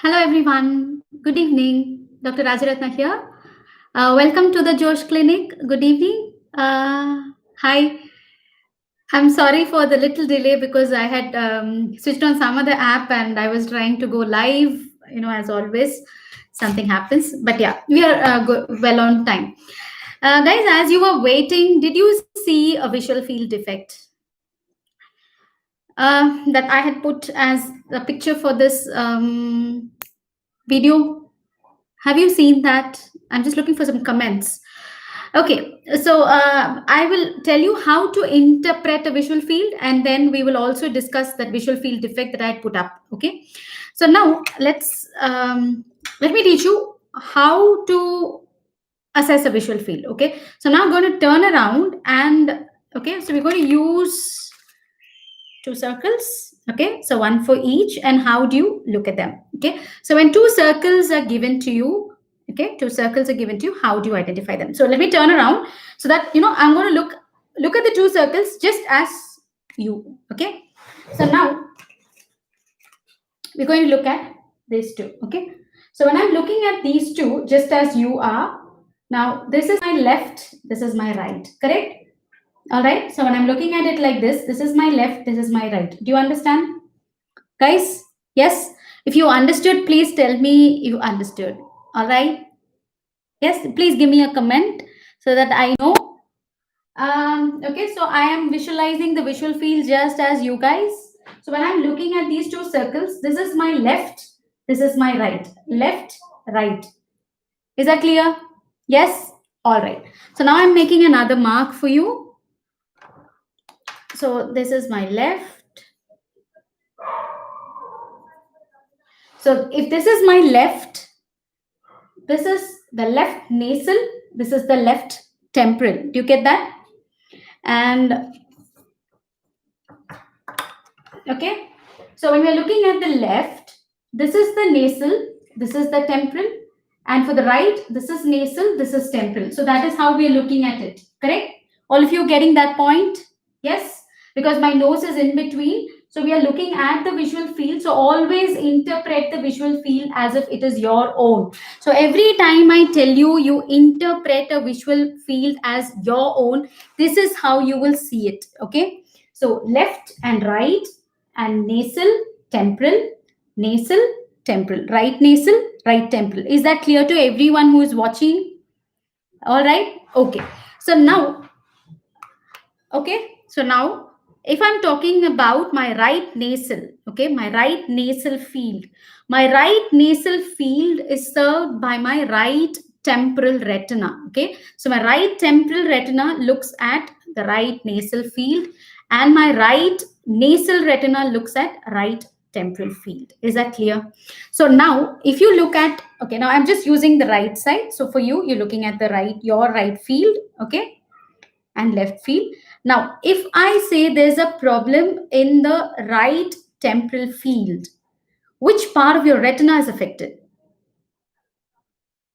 Hello everyone. Good evening. Dr. Rajarathna here. Welcome to the Josh Clinic. Good evening. Hi. I'm sorry for the little delay because I had switched on some other app and I was trying to go live. As always, something happens. But yeah, we are well on time. Guys, as you were waiting, did you see a visual field defect that I had put as a picture for this video? Have you seen that? I'm just looking for some comments. Okay, so I will tell you how to interpret a visual field, and then we will also discuss that visual field defect that I had put up. Okay, so now let me teach you how to assess a visual field. Okay, so now I'm going to turn around and so we're going to use two circles. Okay, so one for each, and how do you look at them? Okay, so when two circles are given to you, two circles are given to you, how do you identify them? So let me turn around so that I'm going to look at the two circles just as you. Okay, so now we're going to look at these two. Okay, so when I'm looking at these two just as you are, now this is my left, this is my right, correct? All right, so when I'm looking at it like this is my left, this is my right. Do you understand, guys? Yes, if you understood, please tell me you understood. All right, yes, please give me a comment so that I know. Okay, so I am visualizing the visual field just as you guys. So when I'm looking at these two circles, this is my left, this is my right. Left, right. Is that clear? Yes? All right. So now I'm making another mark for you. So this is my left. So if this is my left, this is the left nasal, this is the left temporal. Do you get that? And okay, so when we're looking at the left, this is the nasal, this is the temporal, and for the right, this is nasal, this is temporal. So that is how we are looking at it, correct? All of you getting that point? Yes, because my nose is in between. So we are looking at the visual field. So always interpret the visual field as if it is your own. So every time I tell you, you interpret a visual field as your own. This is how you will see it, okay? So left and right, and nasal, temporal, nasal, temporal, right nasal, right temporal. Is that clear to everyone who is watching? All right, okay. So now, if I'm talking about my right nasal, okay, my right nasal field is served by my right temporal retina, okay? So my right temporal retina looks at the right nasal field, and my right nasal retina looks at right temporal field. Is that clear? So now if you look at, okay, now I'm just using the right side. So for you, you're looking at the right, your right field, okay, and left field. Now, if I say there's a problem in the right temporal field, which part of your retina is affected?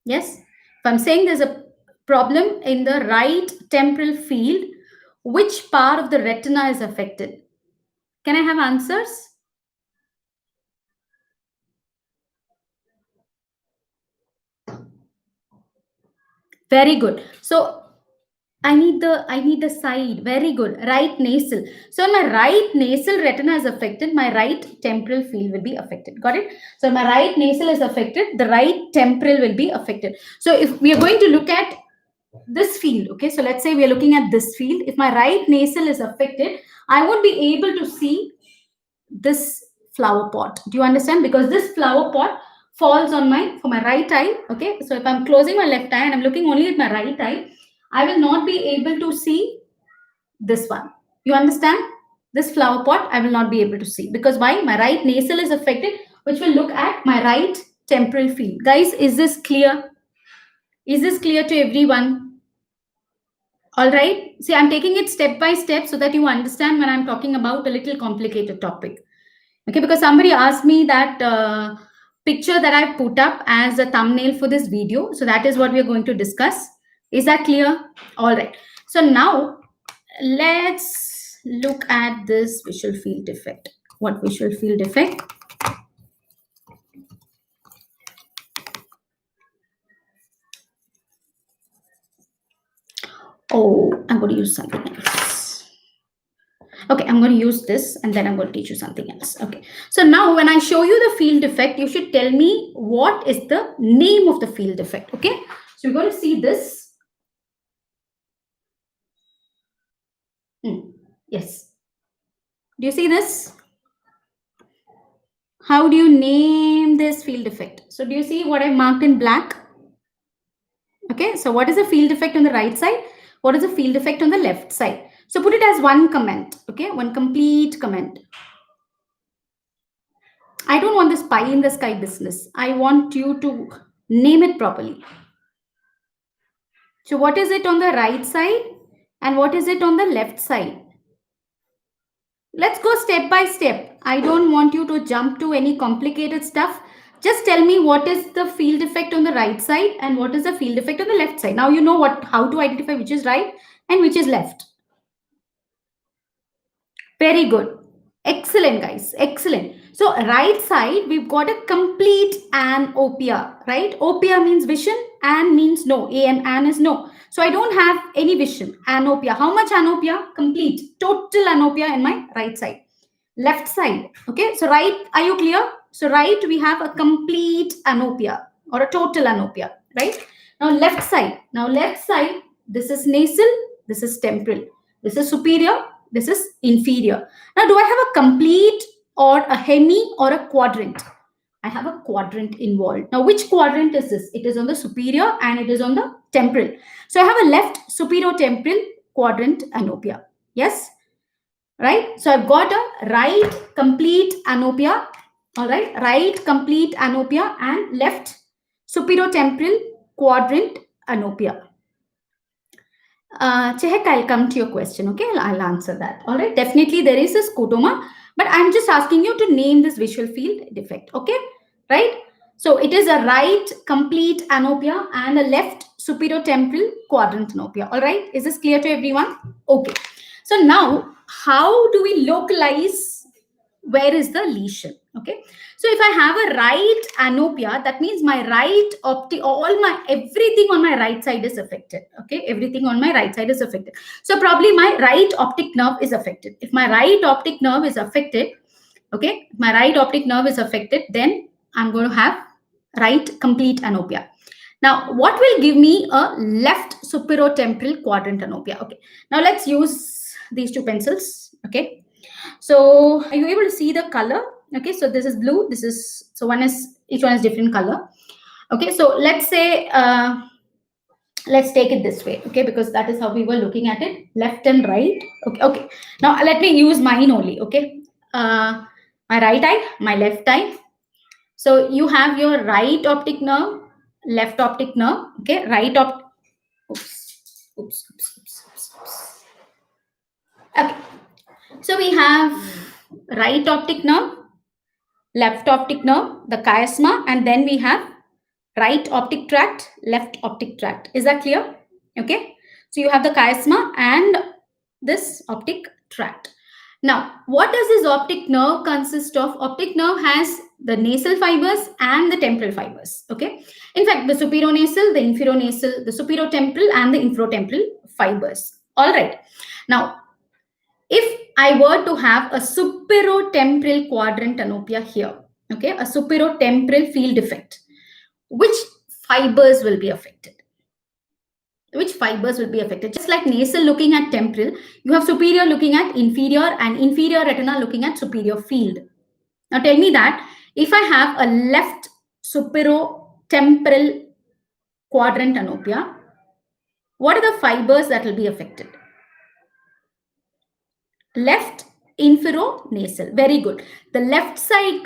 Yes, if I'm saying there's a problem in the right temporal field, which part of the retina is affected? Can I have answers? Very good. So I need the side. Very good. Right nasal. So my right nasal retina is affected. My right temporal field will be affected. Got it? So my right nasal is affected. The right temporal will be affected. So if we are going to look at this field, okay, so let's say we are looking at this field. If my right nasal is affected, I won't be able to see this flower pot. Do you understand? Because this flower pot falls on for my right eye. Okay, so if I'm closing my left eye and I'm looking only at my right eye, I will not be able to see this one. You understand? This flower pot I will not be able to see, because why? My right nasal is affected, which will look at my right temporal field. Guys, is this clear? Is this clear to everyone? All right. See, I'm taking it step by step so that you understand when I'm talking about a little complicated topic. Okay, because somebody asked me that picture that I put up as a thumbnail for this video. So that is what we are going to discuss. Is that clear? All right. So now let's look at this visual field defect. What visual field defect? I'm going to use something else. Okay, I'm going to use this and then I'm going to teach you something else. Okay, so now when I show you the field defect, you should tell me what is the name of the field defect. Okay, so we're going to see this. Yes. Do you see this? How do you name this field defect? So do you see what I marked in black? Okay, so what is the field defect on the right side? What is the field defect on the left side? So put it as one comment, okay, one complete comment. I don't want this pie in the sky business. I want you to name it properly. So what is it on the right side and what is it on the left side? Let's go step by step. I don't want you to jump to any complicated stuff. Just tell me what is the field effect on the right side and what is the field effect on the left side. Now you know how to identify which is right and which is left. Very good. Excellent, guys. Excellent. So right side, we've got a complete anopia, right? Opia means vision, and means no. A and an is no. So I don't have any vision. Anopia. How much anopia? Complete. Total anopia in my right side. Left side. Okay. So right, are you clear? So right, we have a complete anopia or a total anopia, right? Now left side. Now left side, this is nasal, this is temporal, this is superior, this is inferior. Now, do I have a complete or a hemi or a quadrant? I have a quadrant involved. Now, which quadrant is this? It is on the superior and it is on the temporal. So I have a left superior temporal quadrant anopia. Yes? Right? So I've got a right complete anopia. All right? Right complete anopia and left superior temporal quadrant anopia. Chehek, I'll come to your question, okay? I'll answer that. All right. Definitely there is a scotoma, but I'm just asking you to name this visual field defect, okay? Right? So it is a right complete anopia and a left superior temporal quadrant anopia. All right. Is this clear to everyone? Okay. So now, how do we localize where is the lesion? Okay. So if I have a right anopia, that means my right everything on my right side is affected. Okay, everything on my right side is affected. So probably my right optic nerve is affected. If my right optic nerve is affected, okay, my right optic nerve is affected, then I'm going to have right complete anopia. Now, what will give me a left superior temporal quadrant anopia? Okay, now let's use these two pencils. Okay, so are you able to see the color? Okay, so this is blue, this is, so each one is different color. Okay, so let's say let's take it this way, okay, because that is how we were looking at it, left and right. Okay, now let me use mine only. Okay, my right eye, my left eye. So you have your right optic nerve, left optic nerve. Okay, oops. Okay, so we have right optic nerve, left optic nerve, the chiasma, and then we have right optic tract, left optic tract. Is that clear? Okay. So you have the chiasma and this optic tract. Now, what does this optic nerve consist of? Optic nerve has the nasal fibers and the temporal fibers. Okay. In fact, the superior nasal, the inferior nasal, the superior temporal and the infratemporal fibers. All right. Now, if I were to have a superotemporal quadrant anopia here, okay, a superotemporal field defect, which fibers will be affected? Which fibers will be affected? Just like nasal looking at temporal, you have superior looking at inferior and inferior retina looking at superior field. Now tell me that if I have a left superotemporal quadrant anopia, what are the fibers that will be affected? Left inferonasal. Very good. The left side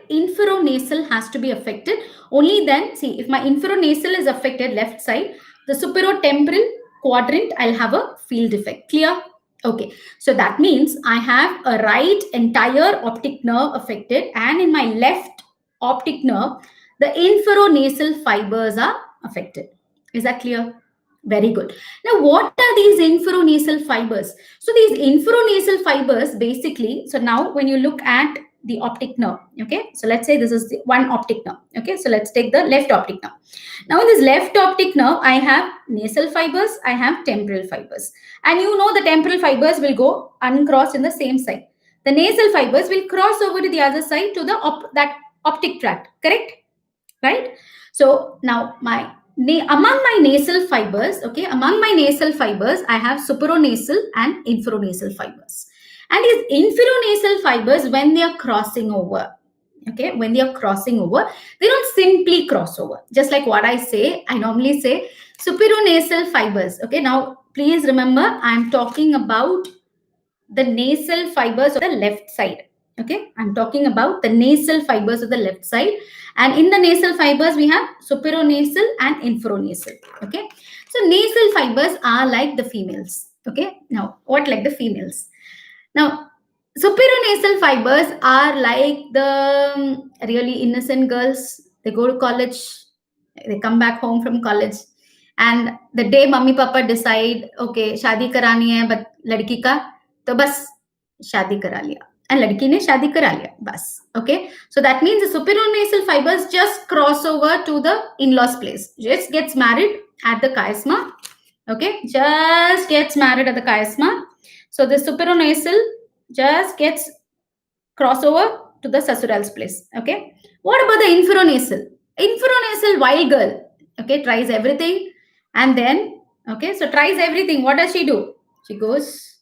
inferonasal has to be affected. Only then, see, if my inferonasal is affected, left side, the superotemporal quadrant, I'll have a field defect. Clear? Okay. So that means I have a right entire optic nerve affected, and in my left optic nerve, the inferonasal fibers are affected. Is that clear? Very good. Now, what are these inferonasal fibers? So these inferonasal fibers basically, so now when you look at the optic nerve. Okay, so let's say this is the one optic nerve. Okay, so let's take the left optic nerve. Now in this left optic nerve, I have nasal fibers, I have temporal fibers. And you know the temporal fibers will go uncrossed in the same side. The nasal fibers will cross over to the other side to the that optic tract, correct? Right? So now among my nasal fibers, okay, among my nasal fibers, I have supranasal and infranasal fibers. And these infranasal fibers, when they are crossing over, okay, when they are crossing over, they don't simply cross over. Just like what I say, I normally say supranasal fibers. Okay, now please remember, I'm talking about the nasal fibers of the left side. Okay, I'm talking about the nasal fibers of the left side. And in the nasal fibers, we have supranasal and infranasal. Okay, so nasal fibers are like the females. Okay, now what like the females? Now, supranasal fibers are like the really innocent girls. They go to college, they come back home from college, and the day mummy papa decide, okay, शादी करानी है but लड़की का, तो बस शादी करा लिया. And लड़की ने शादी करा लिया, बस. Okay, so that means the supranasal fibers just cross over to the in-laws place, just gets married at the chiasma. Okay, just gets married at the chiasma. So the supranasal just gets crossover to the sasural's place. Okay. What about the infranasal? Infranasal wild girl. Okay, tries everything and then so tries everything. What does she do? She goes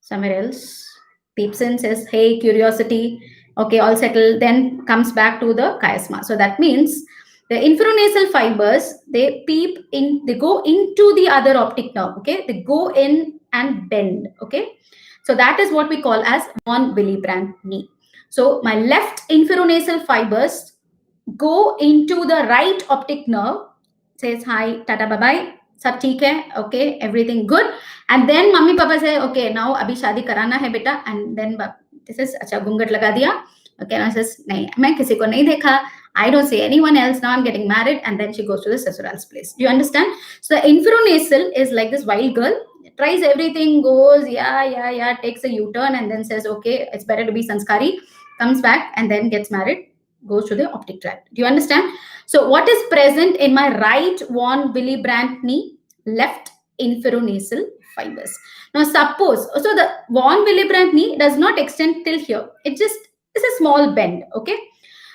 somewhere else, peeps in, says, "Hey, curiosity." Okay, all settled. Then comes back to the chiasma. So that means the infranasal fibers, they peep in, they go into the other optic nerve. Okay, they go in and bend. Okay, so that is what we call as von Willebrand knee. So my left infranasal fibers go into the right optic nerve, says hi, tata, bye bye, sab theek hai, okay, everything good. And then mummy papa say, okay, now abhi shadi karana hai beta. And then this is acha gungat laga diya. Okay, and I says, nahi, main kisi ko nahi dekha. I don't see anyone else. Now I'm getting married. And then she goes to the sasural's place. Do you understand? So the infranasal is like this wild girl, tries everything, goes, yeah, takes a U-turn and then says, okay, it's better to be sanskari, comes back and then gets married, goes to the optic tract. Do you understand? So what is present in my right von Willebrand knee? Left infranasal fibers. Now suppose, so the von Willebrand knee does not extend till here. It just is a small bend, okay?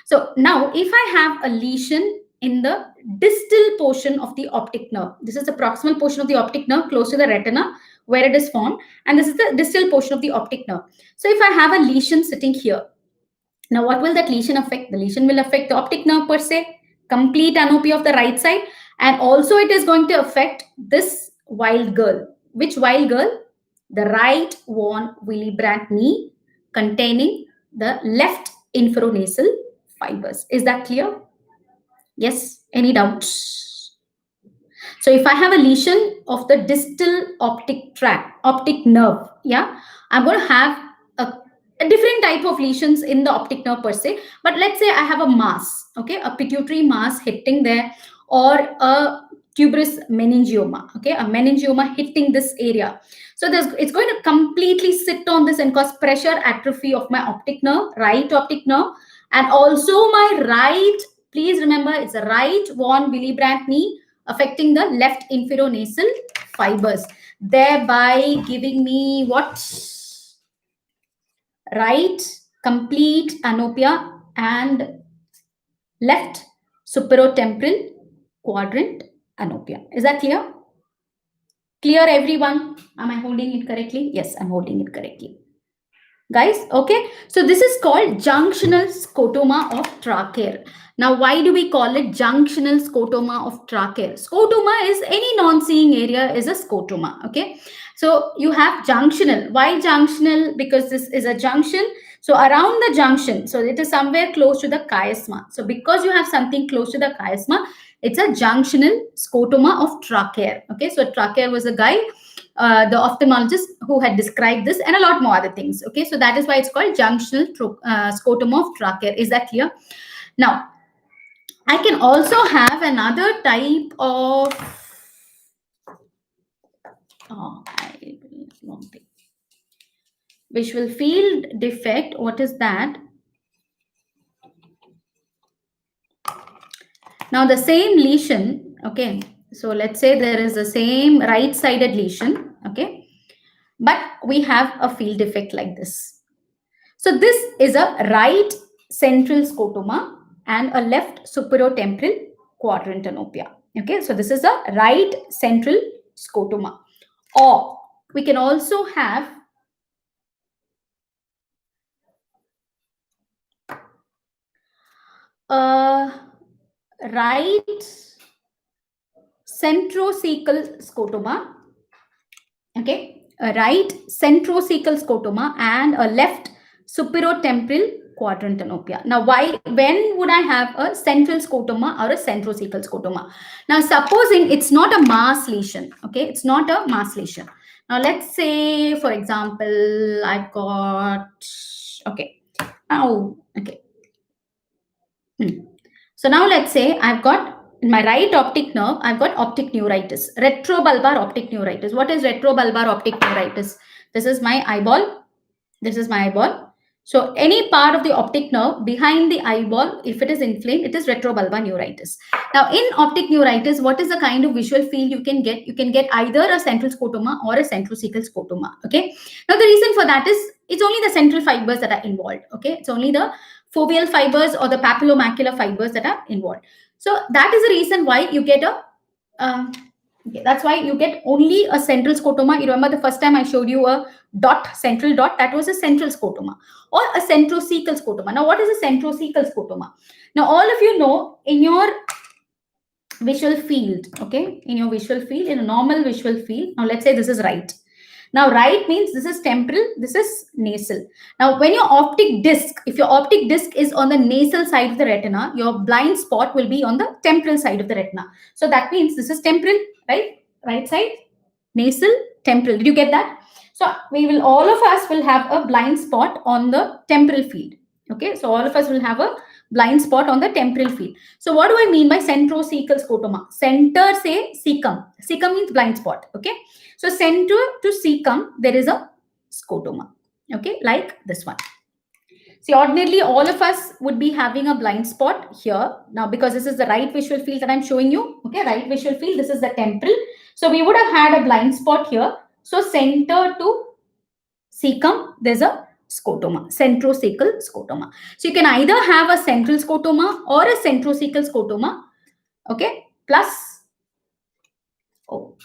So now if I have a lesion in the distal portion of the optic nerve, this is the proximal portion of the optic nerve close to the retina where it is formed, and this is the distal portion of the optic nerve. So if I have a lesion sitting here, now what will that lesion affect? The lesion will affect the optic nerve per se, complete anopia of the right side, and also it is going to affect this wild girl. Which wild girl? The right von Willebrand knee containing the left infranasal fibers. Is that clear? Yes? Any doubts? So if I have a lesion of the distal optic tract, optic nerve, yeah, I'm going to have a different type of lesions in the optic nerve per se. But let's say I have a mass, okay, a pituitary mass hitting there, or a tuberous meningioma, okay, a meningioma hitting this area. So it's going to completely sit on this and cause pressure atrophy of my optic nerve, right optic nerve, and also my right, please remember, it's a right von Willebrand knee affecting the left infranasal fibers, thereby giving me what? Right complete anopia and left superotemporal quadrant anopia. Is that clear? Clear, everyone? Am I holding it correctly? Yes, I'm holding it correctly. Guys, okay, so this is called junctional scotoma of trachea. Now, why do we call it junctional scotoma of trachea? Scotoma is any non-seeing area is a scotoma, okay? So you have junctional. Why junctional? Because this is a junction. So around the junction, so it is somewhere close to the chiasma. So because you have something close to the chiasma, it's a junctional scotoma of trachea. Okay, so trachea was a guy, the ophthalmologist who had described this, and a lot more other things. Okay, so that is why it's called junctional scotoma of trachea. Is that clear? Now, I can also have another type of visual field defect. What is that? Now the same lesion, okay, so let's say there is the same right-sided lesion, okay, but we have a field defect like this. So this is a right central scotoma and a left superotemporal quadrant anopia. Okay, so this is a right central scotoma. Or we can also have a right centrocecal scotoma. Okay, a right centrocecal scotoma and a left superotemporal quadrant anopia. Now, when would I have a central scotoma or a centrocecal scotoma? Now, supposing it's not a mass lesion, okay, it's not a mass lesion. Now, let's say, for example, I've got, okay, oh, okay. So now let's say I've got in my right optic nerve, I've got optic neuritis, retrobulbar optic neuritis. What is retrobulbar optic neuritis? This is my eyeball. This is my eyeball. So any part of the optic nerve behind the eyeball, if it is inflamed, it is retrobulbar neuritis. Now in optic neuritis, what is the kind of visual field you can get? You can get either a central scotoma or a centrocecal scotoma. Okay. Now the reason for that is it's only the central fibers that are involved. Okay. It's only the foveal fibers or the papillomacular fibers that are involved. So that is the reason why you get a okay, that's why you get only a central scotoma. You remember the first time I showed you a dot, central dot, that was a central scotoma or a centrocecal scotoma. Now, what is a centrocecal scotoma? Now, all of you know in your visual field, okay, in your visual field, in a normal visual field, now let's say this is right. Now, right means this is temporal, this is nasal. Now, when your optic disc, if your optic disc is on the nasal side of the retina, your blind spot will be on the temporal side of the retina. So that means this is temporal, right? Right side, nasal, temporal. Did you get that? So all of us will have a blind spot on the temporal field. Okay, so all of us will have a blind spot on the temporal field. So what do I mean by centrocecal scotoma? Center say cecum. Cecum means blind spot. Okay. So center to cecum, there is a scotoma. Okay, like this one. See, ordinarily all of us would be having a blind spot here. Now, because this is the right visual field that I'm showing you. Okay, right visual field, this is the temporal. So we would have had a blind spot here. So center to cecum, there's a scotoma, centrocecal scotoma. So you can either have a central scotoma or a centrocecal scotoma, okay, plus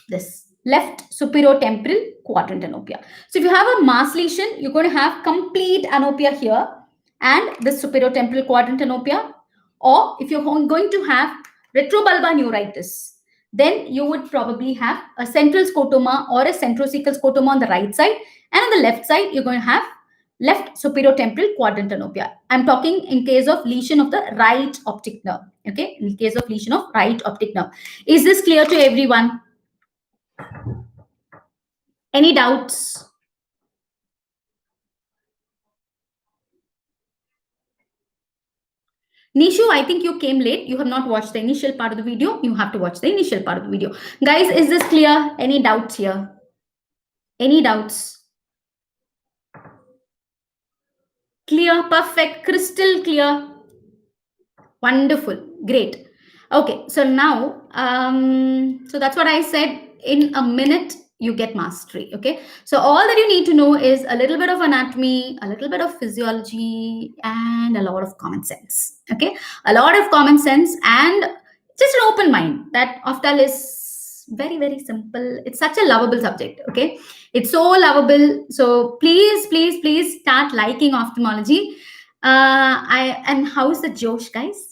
this left superotemporal quadrant anopia. So if you have a mass lesion, you're going to have complete anopia here and this superotemporal quadrant anopia. Or if you're going to have retrobulbar neuritis, then you would probably have a central scotoma or a centrocecal scotoma on the right side, and on the left side you're going to have left superotemporal quadrant anopia. I'm talking in case of lesion of the right optic nerve. Okay, in case of lesion of right optic nerve. Is this clear to everyone? Any doubts? Nishu, I think you came late. You have not watched the initial part of the video. You have to watch the initial part of the video. Guys, is this clear? Any doubts here? Any doubts? Clear, perfect, crystal clear. Wonderful, great. Okay, so now, so that's what I said. In a minute, you get mastery. Okay, so all that you need to know is a little bit of anatomy, a little bit of physiology, and a lot of common sense. Okay, a lot of common sense and just an open mind. That Ophthal is very, very simple. It's such a lovable subject. Okay, it's so lovable. So please, please, please start liking ophthalmology. And how's the Josh, guys?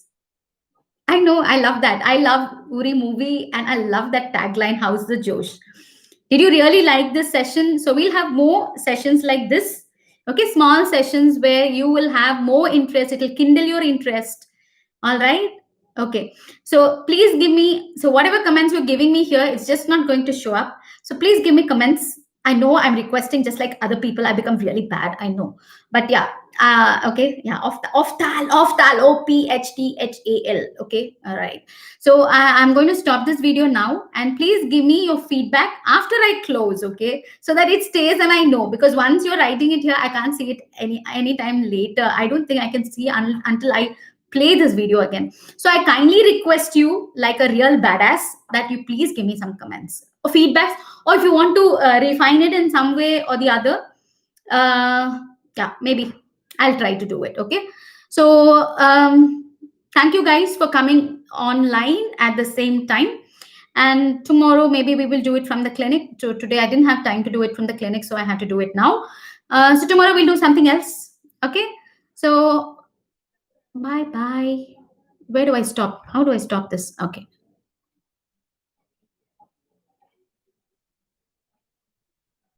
I know, I love that. I love Uri movie and I love that tagline, how's the Josh? Did you really like this session? So we'll have more sessions like this. Okay, small sessions where you will have more interest. It will kindle your interest. All right. Okay. So please give me, so whatever comments you're giving me here, it's just not going to show up. So please give me comments. I know I'm requesting just like other people. I become really bad. I know. But yeah, okay, yeah, Ophthal, Ophthal. Okay, all right. So I'm going to stop this video now, and please give me your feedback after I close, okay, so that it stays and I know, because once you're writing it here, I can't see it any time later. I don't think I can see until I play this video again. So I kindly request you, like a real badass, that you please give me some comments or feedbacks, or if you want to refine it in some way or the other, yeah, maybe I'll try to do it. Okay. So thank you guys for coming online at the same time. And tomorrow maybe we will do it from the clinic. So today I didn't have time to do it from the clinic, so I had to do it now. So tomorrow we'll do something else. Okay. So bye bye. Where do I stop? How do I stop this? Okay.